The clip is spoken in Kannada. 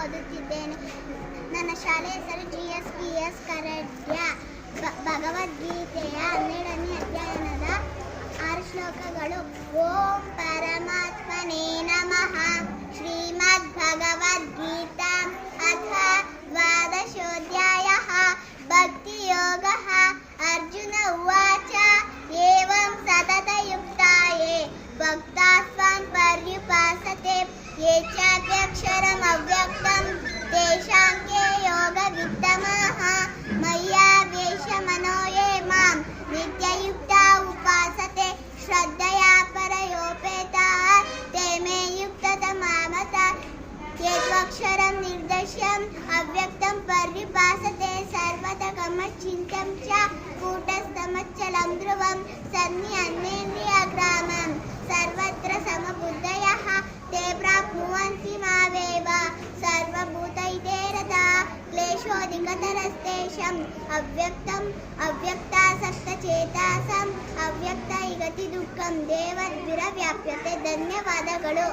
ಓದುತ್ತಿದ್ದೇನೆ. ನನ್ನ ಶಾಲೆ ಹೆಸರು GSPS ಕರಡ್ಯ. ಭಗವದ್ಗೀತೆಯ 12ನೇ ಅಧ್ಯಾಯದ 6 ಶ್ಲೋಕಗಳು. ಓಂ ಪರಮಾತ್ಮನೇ ನಮಃ. ಶ್ರೀಮದ್ ಭಗವದ್ಗೀತಾ ಅಥ ದ್ವಾದಶೋಧ್ಯಾಯಃ. ಭಕ್ತಿಯೋಗಃ. ಅರ್ಜುನ ಉವಾಚ. ಏವಂ ಸತತಯುಕ್ತಾಯೇ ಭಕ್ತಾಸ್ತ್ವಾಂ ಪರ್ಯುಪಾಸತೆ ಯೇ ಚಾಪ್ಯಕ್ಷರಮವ್ಯಕ್ತಂ ತೇಷಾಂ ಕೆ ಯೋಗವಿತ್ತಮಃ. ಮಯ್ಯಾವೇಶಮನೋ ಯೇ ಮಾಂ ನಿತ್ಯಯುಕ್ತಾ ಉಪಾಸತೆ ಶ್ರದ್ಧಯಾ ಪರಯೋಪೇತಾಃ ತೇ ಮೇ ಯುಕ್ತತಮಾ ಮತಃ. ಯದ್ವಕ್ಷರಂ ನಿರ್ದಶ್ಯಂ ಅವ್ಯಕ್ತಂ ಪರ್ಯುಪಾಸತೆ ಸರ್ವತಃ ಚ ಕೂಟಸ್ಥಮಚ್ಚಲಂ ಧ್ರುವಂ ಸನ್ನಿಯನ್ನೇಂದ್ರಿಯಗ್ರಾಮಂ ಸರ್ವತ್ರ ಸಮಬುದ್ಧಯಃ ತೇ ಪ್ರಾಪ್ನುವಂತಿ ಮಾವೇವ. ಸರ್ವಭೂತೈತೆ ರತಃ ಕ್ಲೇಶೋಧಿಕತರಸ್ತೇಷಾಂ ಅವ್ಯಕ್ತಾಸಕ್ತಚೇತಸಾಂ ಅವ್ಯಕ್ತೈಗತಿ ದುಃಖಂ ದೇವದ್ಭಿರವ್ಯಾಪ್ಯತೆ. ಧನ್ಯವಾದಗಳು.